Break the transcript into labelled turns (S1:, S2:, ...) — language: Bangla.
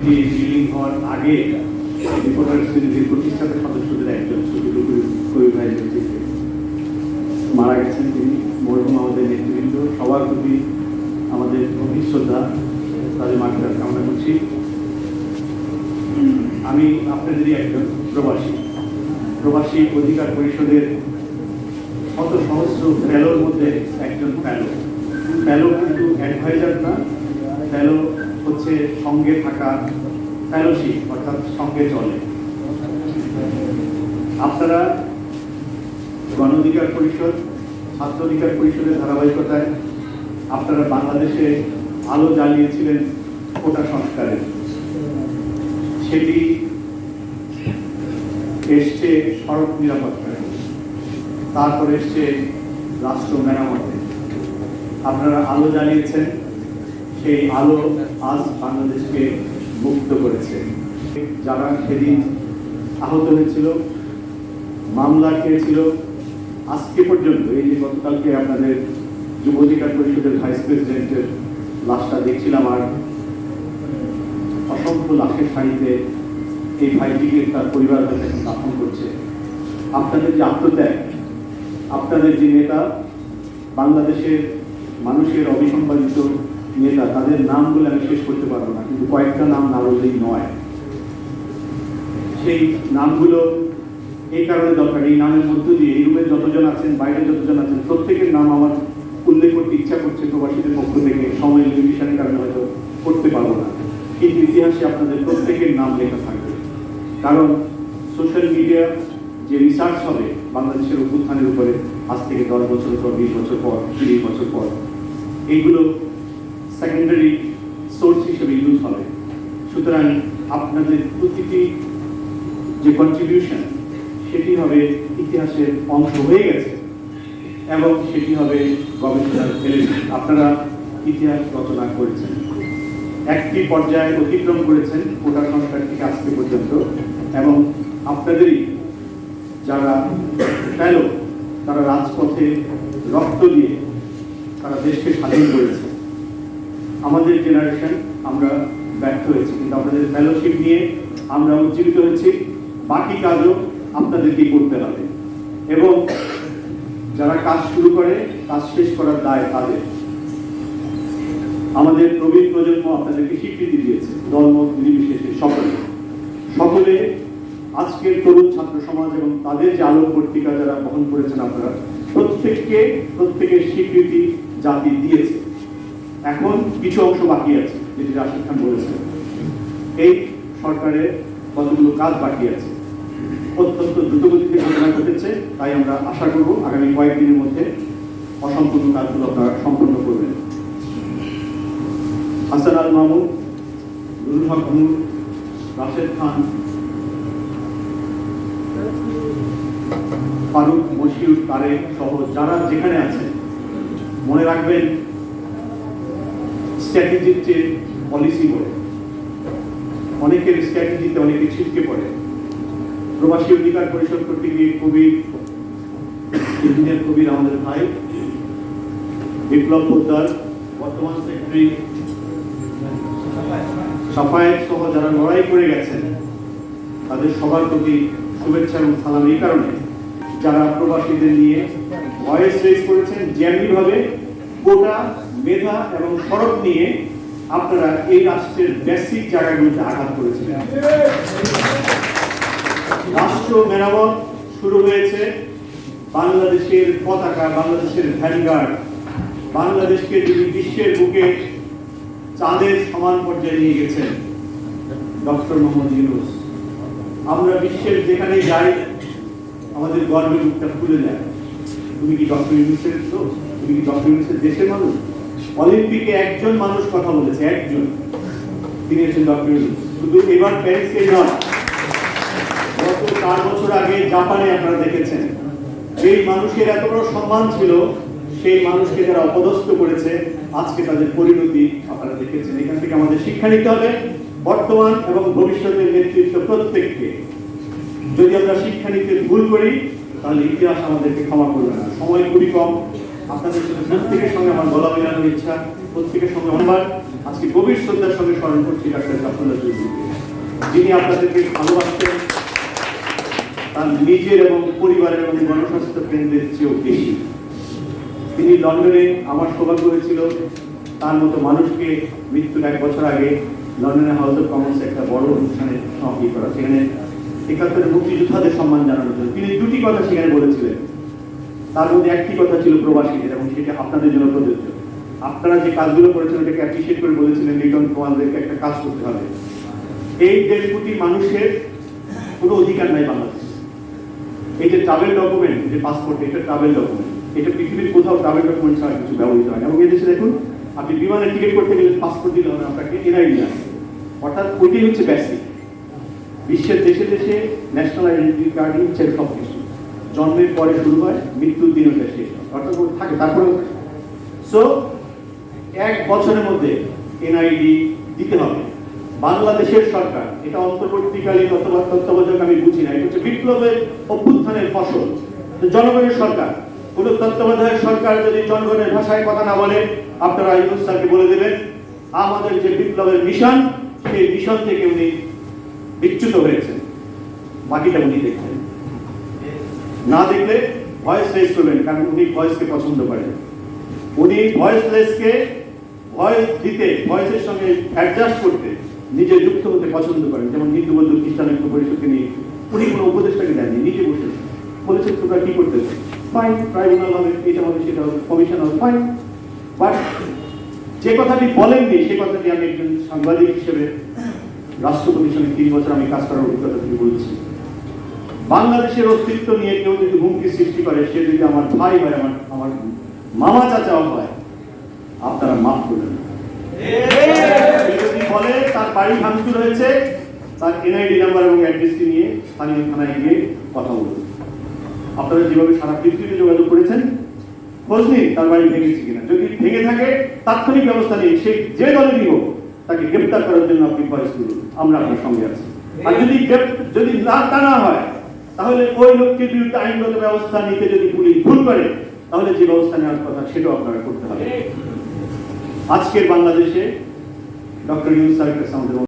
S1: বিল্ডিং হওয়ার আগে রিপোর্টার্স ইউনিটির প্রতিষ্ঠাতা সদস্যদের একজন কবির ভাইয়ের নেতৃত্বে মারা গেছেন তিনি। মরহুম আমাদের নেতৃবৃন্দ সবার প্রতি আমাদের গভীর শ্রদ্ধা, তাদের মাঠের কামনা করছি। আমি আপনাদেরই একজন প্রবাসী অধিকার পরিষদের শত সহস্র ফেলোর মধ্যে একজন ফেলো কিন্তু অ্যাডভাইজার না, ফেলো হচ্ছে সঙ্গে থাকা, ফেলোশিপ অর্থাৎ সঙ্গে চলে। আপনারা গণ অধিকার পরিষদ, ছাত্র অধিকার পরিষদের ধারাবাহিকতায় আপনারা বাংলাদেশে আলো জ্বালিয়েছিলেন কোটা সংস্কারের। সেটি এসছে সড়ক নিরাপত্তায়, তারপর এসছে রাষ্ট্র মেরামতে। আপনারা আলো জ্বালিয়েছেন, সেই আলো আজ বাংলাদেশকে মুক্ত করেছে। যারা সেদিন আহত হয়েছিল, মামলা খেয়েছিল, আজকে পর্যন্ত এই যে গতকালকে আপনাদের যুব অধিকার পরিষদের ভাইস প্রেসিডেন্টের লাশটা দেখছিলাম, আর অসংখ্য লাশের সারিতে এই ভাইটিকে তার পরিবার এখন দাফন করছে। আপনাদের যে আত্মত্যাগ, আপনাদের যে নেতা, বাংলাদেশের মানুষের অবিসংবাদিত নেতা, তাদের নাম বলে আমি শেষ করতে পারবো না, কিন্তু কয়েকটা নাম না বললেই নয়। সেই নামগুলো এই কারণে দরকার, এই নামের মধ্য দিয়ে এই রুমে যতজন আছেন, বাইরে যতজন আছেন, প্রত্যেকের নাম আমার উল্লেখ করতে ইচ্ছা করছে প্রবাসীদের পক্ষ থেকে। সময় লিমিটেশনের কারণে হয়তো করতে পারবো না, কিন্তু ইতিহাসে আপনাদের প্রত্যেকের নাম লেখা থাকবে। কারণ সোশ্যাল মিডিয়া যে রিসার্চ হবে বাংলাদেশের অভ্যুত্থানের উপরে আজ থেকে 10 বছর পর, 20 বছর পর, 30 বছর পর, এইগুলো সেকেন্ডারি সোর্স হিসেবে ইউজ হবে। সুতরাং আপনাদের প্রতিটি যে কন্ট্রিবিউশন, সেটি হবে ইতিহাসের অংশ হয়ে গেছে এবং সেটি হবে গবেষণার এলিমেন্ট। আপনারা ইতিহাস রচনা করেছেন, একটি পর্যায়ে অতিক্রম করেছেন কোটা সংস্কার থেকে আজকে পর্যন্ত, এবং আপনাদেরই যারা ফেলো, তারা রাজপথে রক্ত দিয়ে তারা দেশকে স্বাধীন করেছে। আমাদের জেনারেশন আমরা ব্যর্থ হয়েছি, কিন্তু আপনাদের ফেলোশিপ নিয়ে আমরা উজ্জীবিত হয়েছি। বাকি কাজও আপনাদেরকেই করতে হবে, এবং যারা কাজ শুরু করে কাজ শেষ করার দায় তাদের। আমাদের প্রবীণ প্রজন্ম আপনাদেরকে স্বীকৃতি দিয়েছে, দলমত নির্বিশেষে সকলে আজকের তরুণ ছাত্র সমাজ এবং তাদের যে আলোক পত্রিকা যারা বহন করেছেন, আপনারা প্রত্যেকের স্বীকৃতি জাতি দিয়েছে। এখন কিছু অংশ বাকি আছে, যেটি রাশিদ খান বলেছেন। এই সরকারের কতগুলো কাজ বাকি আছে, অত্যন্ত দ্রুতগতিতে ঘটনা ঘটেছে, তাই আমরা আশা করব আগামী কয়েকদিনের মধ্যে অসম্পূর্ণ কাজগুলো আপনারা সম্পন্ন করবেন। হাসান আল মাহমুদ, নুরুল হক নূর, রাশেদ খান, ফারুক, মশিউর, তারেক সহ যারা যেখানে আছেন, মনে রাখবেন স্ট্র্যাটেজির চেয়ে পলিসি বলে। অনেকের স্ট্র্যাটেজিতে অনেকে ছিটকে পড়ে। প্রবাসী অধিকার পরিষদ কর্তৃক কবির, ইঞ্জিনিয়ার কবির আমাদের ভাই, বিপ্লব পোদ্দার, বর্তমান সেক্রেটারি সাফায়েত সহ যারা লড়াই করে গেছেন, তাদের সবার প্রতি শুভেচ্ছা এবং সালাম। এই কারণে যারা প্রবাসীদের নিয়ে ভয়েস রেজ করেছেন, যেমনিভাবে কোটা, মেধা এবং সড়ক নিয়ে আপনারা এই রাষ্ট্রের বেসিক জায়গাগুলোতে আঘাত করেছিলেন। রাষ্ট্র মেরামত শুরু হয়েছে, বাংলাদেশের পতাকা, বাংলাদেশের ভ্যানগার্ড, বাংলাদেশকে যিনি বিশ্বের বুকে চাঁদের সমান পর্যায়ে নিয়ে গেছেন, ডক্টর মোহাম্মদ ইউনূস। আমরা বিশ্বের যেখানে যাই আমাদের গর্বের মুখটা খুলে যায়। তুমি কি ডক্টর ইউনূসের লোক? তুমি কি ডক্টর ইউনূসের দেশের মানুষ? অলিম্পিকে একজন মানুষ কথা বলেছে, একজন, তিনি হচ্ছেন ডক্টর ইউনূস। শুধু এবার প্যারিসে নয়, গত 4 বছর আগে জাপানে আপনারা দেখেছেন। এই মানুষের এত বড় সম্মান ছিল, সেই মানুষকে যারা অপদস্থ করেছে, আজকে তাদের পরিণতি আপনারা দেখেছেন। এখান থেকে আমাদের শিক্ষা নিতে হবে, বর্তমান এবং ভবিষ্যতের নেতৃত্ব প্রত্যেককে। যদি আমরা শিক্ষা নিতে ভুল করি, তাহলে ইতিহাস আমাদেরকে ক্ষমা করবে না। সময় খুবই কম, আপনাদের সাথে প্রত্যেকের সঙ্গে আমার গলা মেলানোর ইচ্ছা, প্রত্যেকের সঙ্গে আমার আজকে গভীর শ্রদ্ধার সঙ্গে স্মরণ করছি ডাক্তার জাফরুল্লাহ চৌধুরীকে, যিনি আপনাদেরকে ভালোবাসতেন তার নিজের এবং পরিবারের এবং গণস্বাস্থ্য কেন্দ্রের চেয়েও বেশি। তিনি লন্ডনে, আমার সৌভাগ্য হয়েছিল তার মতো মানুষকে মৃত্যুর 1 বছর আগে লন্ডনের হাউস অফ কমন্সে একটা বড় অনুষ্ঠানে সমাপ্তি করা, সেখানে 71 মুক্তিযোদ্ধাদের সম্মান জানানোর জন্য তিনি 2টি কথা সেখানে বলেছিলেন। তার মধ্যে একটি কথা ছিল প্রবাসীদের, এবং সেটা আপনাদের জন্য প্রযোজ্য। আপনারা যে কাজগুলো করেছেন ওটাকে অ্যাপ্রিসিয়েট করে বলেছিলেন, রিটার্ন তোমাদেরকে একটা কাজ করতে হবে। এই 1.5 কোটি মানুষের কোনো অধিকার নাই বাংলাদেশে। এই যে ট্রাভেল ডকুমেন্ট, যে পাসপোর্ট, এটা ট্রাভেল ডকুমেন্ট, এটা পৃথিবীর কোথাও ট্রাভেল ডকুমেন্ট ছাড়া কিছু ব্যবহৃত হয় না। এবং এদেশে দেখুন, আপনি বিমানে টিকিট করতে গেলে পাসপোর্ট দিলে হবে, আপনাকে এনআইডি লাগবে। অর্থাৎ ওইটাই হচ্ছে বেসিক। বিশ্বের দেশে দেশে ন্যাশনাল আইডেন্টিটি কার্ড হচ্ছে সব কিছু। জন্মের পরে শুরু হয়, মৃত্যুর দিন ওটা শেষ হয়, অর্থাৎ থাকে তারপরেও থাকে। সো 1 বছরের মধ্যে এনআইডি দিতে হবে। বাংলাদেশের সরকার, এটা অন্তর্বর্তীকালীন অথবা তত্ত্বাবধায়ক আমি বুঝি না, এটা হচ্ছে বিপ্লবের অভ্যুত্থানের ফসল। জনগণের সরকার, কোন তত্ত্বাবধায়ক সরকার যদি জনগণের ভাষায় কথা না বলে, আপনারা ইউনুস স্যারকে বলে দেবেন আমাদের যে বিপ্লবের মিশন, সেই মিশন থেকে উনি বিচ্যুত হয়েছেন। বাকিটা উনি দেখবেন, না দেখলে ভয়েস রেজ করবেন, কারণ উনি ভয়েসকে পছন্দ করেন। উনি ভয়েসলেসকে ভয়েস দিতে, ভয়েসের সঙ্গে অ্যাডজাস্ট করতে, নিজে যুক্ত হতে পছন্দ করেন। যেমন হিন্দু বৌদ্ধ খ্রিস্টান ঐক্য পরিষদকে নিয়ে উনি কোনো উপদেষ্টাকে দেননি, নিজে বসে বলেছেন তোমরা কি করতেছে, ফাইন, ট্রাইব্যুনাল হবে, এটা হবে, সেটা হবে, কমিশন হবে, ফাইন। বাট যে কথাটি বলেননি, সে কথাটি আমি একজন সাংবাদিক হিসেবে রাষ্ট্রপতির সঙ্গে 3 বছর আমি কাজ করার অভিজ্ঞতা থেকে বলছি, বাংলাদেশের অস্তিত্ব নিয়ে কেউ যদি হুমকি সৃষ্টি করে, সে যদি আমার ভাই হয়, আমার মামা চাচাও হয়, আপনারা মাফ করবেন। যদি বলে তার বাড়ি ভাঙচুর হয়েছে, তার এনআইডি নাম্বার এবং অ্যাড্রেসটি নিয়ে স্থানীয় থানায় গিয়ে কথা বলুন। আপনারা যেভাবে সারা পৃথিবীতে যোগাযোগ করেছেন, খোঁজ নিন তার বাড়ি ভেঙেছে কিনা। যদি ভেঙে থাকে, তাৎক্ষণিক ব্যবস্থা নিন, সে যে দলেরই হোক, তাকে গ্রেপ্তার করার জন্য আপনি ভয়েস তুলুন, আমরা আপনার সঙ্গে আছি। আর যদি তা না হয়, তাহলে ওই লোকটির বিরুদ্ধে আইনগত ব্যবস্থা নিতে যদি পুলিশ ভুল করে, তাহলে যে ব্যবস্থা নেওয়ার কথা সেটাও আপনারা করতে হবে। আজকের বাংলাদেশে ডক্টর ইউনূস স্যারের কাছে আমাদের